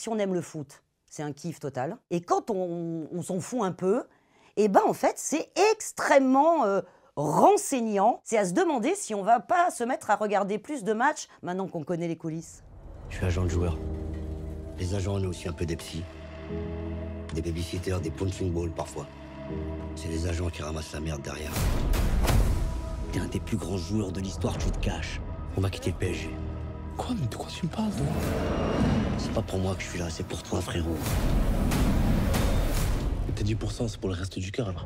si on aime le foot, c'est un kiff total. Et quand on s'en fout un peu, et ben en fait, c'est extrêmement renseignant. C'est à se demander si on va pas se mettre à regarder plus de matchs maintenant qu'on connaît les coulisses. Je suis agent de joueur. Les agents, on est aussi un peu des psys. Des babysitters, des punching balls parfois. C'est les agents qui ramassent la merde derrière. T'es un des plus grands joueurs de l'histoire, tu te caches. On va quitter le PSG. Quoi? Mais de quoi tu me parles, toi? C'est pas pour moi que je suis là, c'est pour toi, frérot. Mais tes 10%, c'est pour le reste du cœur, alors.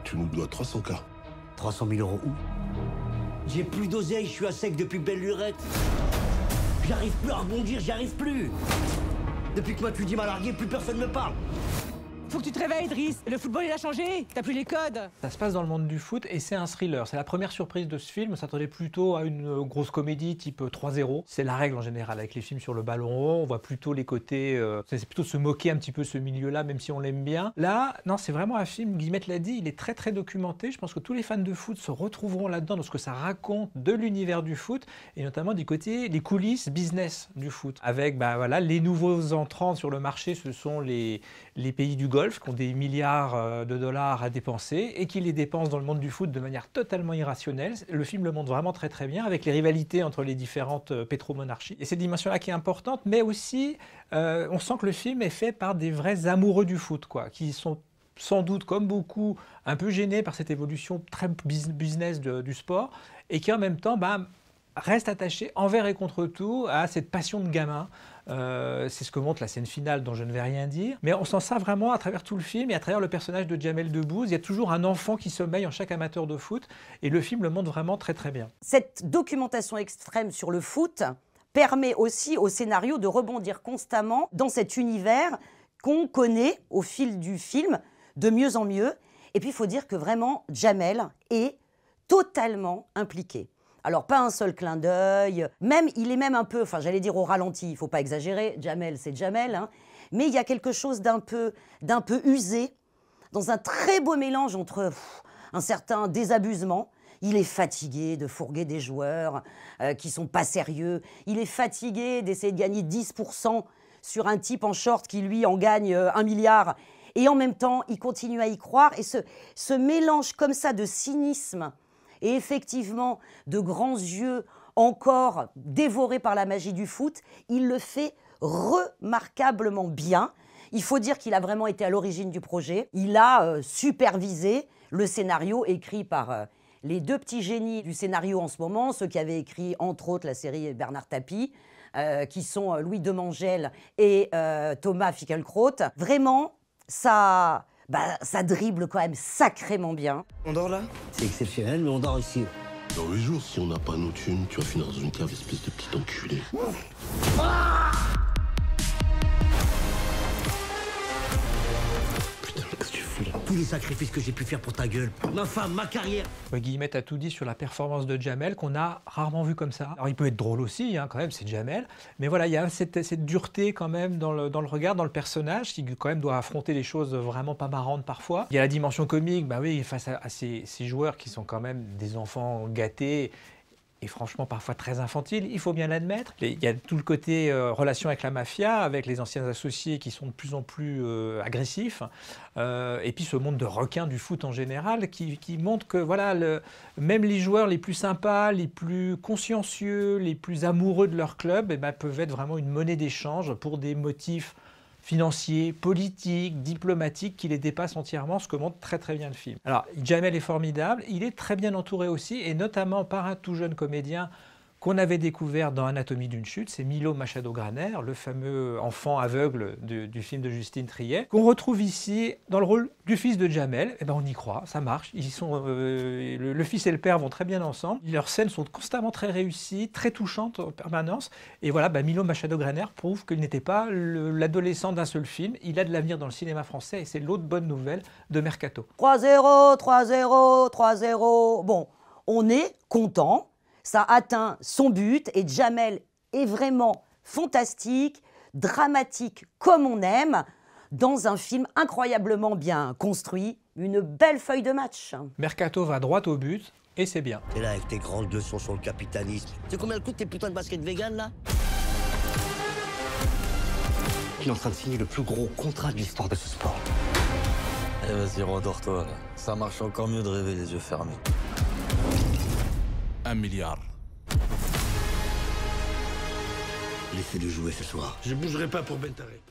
Tu nous dois 300K. 300 000 € où? J'ai plus d'oseille, je suis à sec depuis belle lurette. J'arrive plus à rebondir, j'y arrive plus. Depuis que Matuidi m'a largué, plus personne me parle. Faut que tu te réveilles, Driss. Le football, il a changé. T'as plus les codes. Ça se passe dans le monde du foot et c'est un thriller. C'est la première surprise de ce film. On s'attendait plutôt à une grosse comédie type 3-0. C'est la règle en général avec les films sur le ballon rond. On voit plutôt les côtés... c'est plutôt se moquer un petit peu ce milieu-là, même si on l'aime bien. Là, non, c'est vraiment un film, Guillemette l'a dit, il est très très documenté. Je pense que tous les fans de foot se retrouveront là-dedans dans ce que ça raconte de l'univers du foot et notamment du côté des coulisses business du foot. Avec voilà, les nouveaux entrants sur le marché, ce sont les pays du Golfe qui ont des milliards de dollars à dépenser et qui les dépensent dans le monde du foot de manière totalement irrationnelle. Le film le montre vraiment très très bien avec les rivalités entre les différentes pétromonarchies. Et cette dimension-là qui est importante, mais aussi on sent que le film est fait par des vrais amoureux du foot, quoi, qui sont sans doute, comme beaucoup, un peu gênés par cette évolution très business du sport et qui en même temps reste attaché envers et contre tout à cette passion de gamin. C'est ce que montre la scène finale dont je ne vais rien dire. Mais on sent ça vraiment à travers tout le film et à travers le personnage de Jamel Debbouze. Il y a toujours un enfant qui sommeille en chaque amateur de foot et le film le montre vraiment très très bien. Cette documentation extrême sur le foot permet aussi au scénario de rebondir constamment dans cet univers qu'on connaît au fil du film de mieux en mieux. Et puis il faut dire que vraiment Jamel est totalement impliqué. Alors, pas un seul clin d'œil, il est même un peu, j'allais dire au ralenti, il ne faut pas exagérer, Jamel, c'est Jamel, hein, mais il y a quelque chose d'un peu usé, dans un très beau mélange entre un certain désabusement. Il est fatigué de fourguer des joueurs qui ne sont pas sérieux, il est fatigué d'essayer de gagner 10% sur un type en short qui, lui, en gagne 1 milliard, et en même temps, il continue à y croire, et ce mélange comme ça de cynisme, et effectivement, de grands yeux encore dévorés par la magie du foot, il le fait remarquablement bien. Il faut dire qu'il a vraiment été à l'origine du projet. Il a supervisé le scénario écrit par les deux petits génies du scénario en ce moment, ceux qui avaient écrit entre autres la série Bernard Tapie, qui sont Louis Demangel et Thomas Finkielkraut. Vraiment, ça dribble quand même sacrément bien. On dort là? C'est exceptionnel, mais on dort ici. Dans 8 jours, si on n'a pas nos thunes, tu vas finir dans une cave, espèce de petit enculé. Putain, qu'est-ce que tu fous là? Tous les sacrifices que j'ai pu faire pour ta gueule, ma femme, ma carrière. Guillemette a tout dit sur la performance de Jamel qu'on a rarement vu comme ça. Alors il peut être drôle aussi, hein, quand même, c'est Jamel. Mais voilà, il y a cette dureté quand même dans le regard, dans le personnage, qui quand même doit affronter des choses vraiment pas marrantes parfois. Il y a la dimension comique, oui, face à ces joueurs qui sont quand même des enfants gâtés. Et franchement parfois très infantile, il faut bien l'admettre. Il y a tout le côté relation avec la mafia, avec les anciens associés qui sont de plus en plus agressifs, et puis ce monde de requins du foot en général qui montre que voilà, même les joueurs les plus sympas, les plus consciencieux, les plus amoureux de leur club peuvent être vraiment une monnaie d'échange pour des motifs financiers, politiques, diplomatiques qui les dépassent entièrement, ce que montre très très bien le film. Alors, Jamel est formidable, il est très bien entouré aussi, et notamment par un tout jeune comédien qu'on avait découvert dans Anatomie d'une chute, c'est Milo Machado-Graner, le fameux enfant aveugle du film de Justine Triet, qu'on retrouve ici dans le rôle du fils de Jamel. On y croit, ça marche. Ils sont, le fils et le père vont très bien ensemble. Leurs scènes sont constamment très réussies, très touchantes en permanence. Et voilà, Milo Machado-Graner prouve qu'il n'était pas l'adolescent d'un seul film. Il a de l'avenir dans le cinéma français et c'est l'autre bonne nouvelle de Mercato. 3-0, 3-0, 3-0. Bon, on est content. Ça atteint son but et Jamel est vraiment fantastique, dramatique comme on aime, dans un film incroyablement bien construit, une belle feuille de match. Mercato va droit au but et c'est bien. T'es là avec tes grandes leçons sur le capitalisme. Tu sais combien coûtent tes putains de baskets vegan là? qu'il est en train de signer le plus gros contrat de l'histoire de ce sport. Eh vas-y, rendors-toi, là. Ça marche encore mieux de rêver les yeux fermés. 1 milliard. Laissez-le jouer ce soir. Je bougerai pas pour Bentarek.